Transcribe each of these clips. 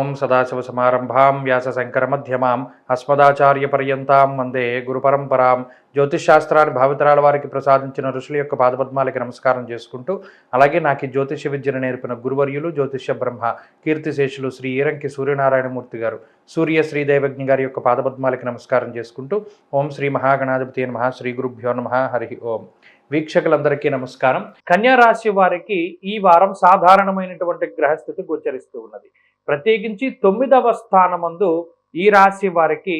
ఓం సదాశివసమారంభాం వ్యాసశంకరమధ్యమాం అస్మదాచార్యపర్యంతాం వందే గురుపరంపరాం. జ్యోతిష్శాస్త్రాన్ని భావితరాల వారికి ప్రసాదించిన ఋషుల యొక్క పాదపద్మాలకి నమస్కారం చేసుకుంటూ, అలాగే నాకు ఈ జ్యోతిష్య విద్యను నేర్పిన గురువర్యులు జ్యోతిష్య బ్రహ్మ కీర్తిశేషులు శ్రీ ఈరంకి సూర్యనారాయణమూర్తి గారు, సూర్య శ్రీదేవజ్ఞ గారి యొక్క పాదపద్మాలకి నమస్కారం చేసుకుంటూ, ఓం శ్రీ మహాగణాధిపతి నమః, శ్రీ గురుభ్యో నమః, హరి ఓం. వీక్షకులందరికీ నమస్కారం. కన్యా రాశి వారికి ఈ వారం సాధారణమైనటువంటి గ్రహస్థితి గోచరిస్తూ ఉన్నది. ప్రత్యేకించి 9వ స్థానమందు ఈ రాశి వారికి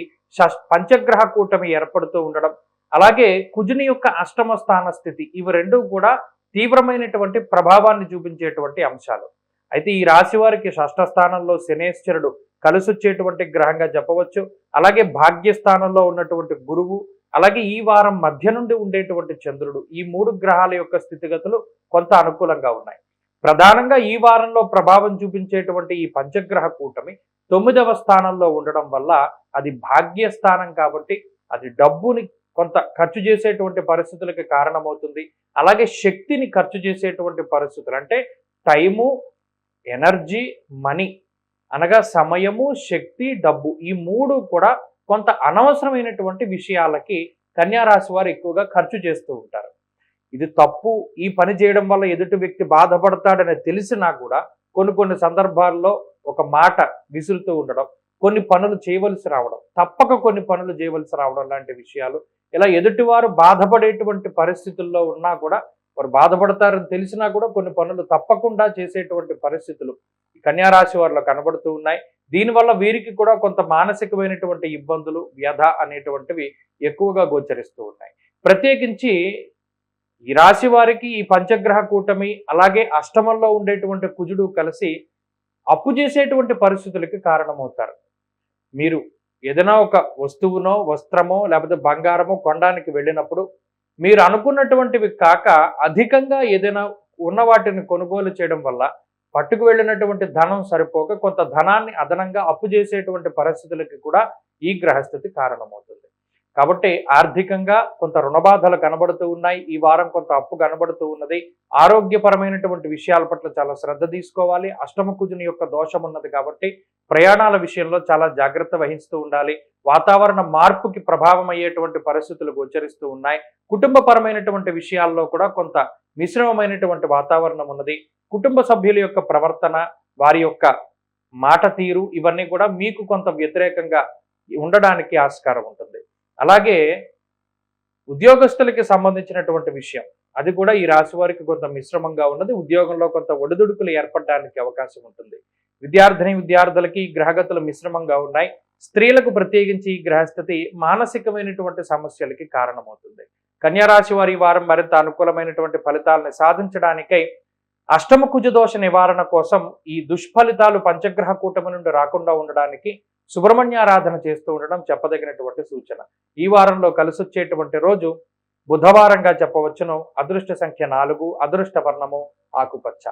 పంచగ్రహ కూటమి ఏర్పడుతూ ఉండడం, అలాగే కుజుని యొక్క అష్టమ స్థాన స్థితి, ఇవి రెండు కూడా తీవ్రమైనటువంటి ప్రభావాన్ని చూపించేటువంటి అంశాలు. అయితే ఈ రాశి వారికి షష్ఠ స్థానంలో శనేశ్వరుడు కలిసొచ్చేటువంటి గ్రహంగా చెప్పవచ్చు. అలాగే భాగ్యస్థానంలో ఉన్నటువంటి గురువు, అలాగే ఈ వారం మధ్య నుండి ఉండేటువంటి చంద్రుడు, ఈ 3 గ్రహాల యొక్క స్థితిగతులు కొంత అనుకూలంగా ఉన్నాయి. ప్రధానంగా ఈ వారంలో ప్రభావం చూపించేటువంటి ఈ పంచగ్రహ కూటమి 9వ స్థానంలో ఉండడం వల్ల అది భాగ్యస్థానం కాబట్టి అది డబ్బుని కొంత ఖర్చు చేసేటువంటి పరిస్థితులకి కారణమవుతుంది. అలాగే శక్తిని ఖర్చు చేసేటువంటి పరిస్థితులు, అంటే టైము, ఎనర్జీ, మనీ అనగా సమయము, శక్తి, డబ్బు, ఈ 3 కూడా కొంత అనవసరమైనటువంటి విషయాలకి కన్యారాశి వారు ఎక్కువగా ఖర్చు చేస్తూ ఉంటారు. ఇది తప్పు, ఈ పని చేయడం వల్ల ఎదుటి వ్యక్తి బాధపడతాడని తెలిసినా కూడా కొన్ని సందర్భాల్లో ఒక మాట విసురుతూ ఉండడం, కొన్ని పనులు చేయవలసి రావడం, తప్పక కొన్ని పనులు చేయవలసి రావడం లాంటి విషయాలు, ఇలా ఎదుటివారు బాధపడేటువంటి పరిస్థితుల్లో ఉన్నా కూడా, వారు బాధపడతారని తెలిసినా కూడా కొన్ని పనులు తప్పకుండా చేసేటువంటి పరిస్థితులు ఈ కన్యారాశి వారిలో కనబడుతూ ఉన్నాయి. దీనివల్ల వీరికి కూడా కొంత మానసికమైనటువంటి ఇబ్బందులు, వ్యధ అనేటువంటివి ఎక్కువగా గోచరిస్తూ ఉన్నాయి. ప్రత్యేకించి ఈ రాశి వారికి ఈ పంచగ్రహ కూటమి, అలాగే అష్టమంలో ఉండేటువంటి కుజుడు కలిసి అప్పు చేసేటువంటి పరిస్థితులకి కారణమవుతారు. మీరు ఏదైనా ఒక వస్తువునో, వస్త్రమో, లేకపోతే బంగారమో కొనడానికి వెళ్ళినప్పుడు మీరు అనుకున్నటువంటివి కాక అధికంగా ఏదైనా ఉన్న వాటిని కొనుగోలు చేయడం వల్ల పట్టుకు వెళ్ళినటువంటి ధనం సరిపోక కొంత ధనాన్ని అదనంగా అప్పు చేసేటువంటి పరిస్థితులకి కూడా ఈ గ్రహస్థితి కారణమవుతుంది. కాబట్టి ఆర్థికంగా కొంత రుణబాధలు కనబడుతూ ఉన్నాయి. ఈ వారం కొంత అప్పు కనబడుతూ ఉన్నది. ఆరోగ్యపరమైనటువంటి విషయాల పట్ల చాలా శ్రద్ధ తీసుకోవాలి. అష్టమ కుజుని యొక్క దోషం ఉన్నది కాబట్టి ప్రయాణాల విషయంలో చాలా జాగ్రత్త వహిస్తూ ఉండాలి. వాతావరణ మార్పుకి ప్రభావం అయ్యేటువంటి పరిస్థితులు గోచరిస్తూ ఉన్నాయి. కుటుంబపరమైనటువంటి విషయాల్లో కూడా కొంత మిశ్రమమైనటువంటి వాతావరణం ఉన్నది. కుటుంబ సభ్యుల యొక్క ప్రవర్తన, వారి యొక్క మాట తీరు, ఇవన్నీ కూడా మీకు కొంత వ్యతిరేకంగా ఉండడానికి ఆస్కారం ఉంటుంది. అలాగే ఉద్యోగస్తులకి సంబంధించినటువంటి విషయం, అది కూడా ఈ రాశి వారికి కొంత మిశ్రమంగా ఉన్నది. ఉద్యోగంలో కొంత ఒడిదుడుకులు ఏర్పడడానికి అవకాశం ఉంటుంది. విద్యార్థులకి ఈ గ్రహగతులు మిశ్రమంగా ఉన్నాయి. స్త్రీలకు ప్రత్యేకించి ఈ గ్రహస్థితి మానసికమైనటువంటి సమస్యలకి కారణమవుతుంది. కన్యారాశి వారి ఈ వారం మరింత అనుకూలమైనటువంటి ఫలితాలను సాధించడానికై అష్టమ కుజ దోష నివారణ కోసం ఈ దుష్ఫలితాలు పంచగ్రహ కూటమి నుండి రాకుండా ఉండడానికి సుబ్రహ్మణ్యారాధన చేస్తూ ఉండడం చెప్పదగినటువంటి సూచన. ఈ వారంలో కలిసొచ్చేటువంటి రోజు బుధవారంగా చెప్పవచ్చును. అదృష్ట సంఖ్య 4, అదృష్ట వర్ణము ఆకుపచ్చ.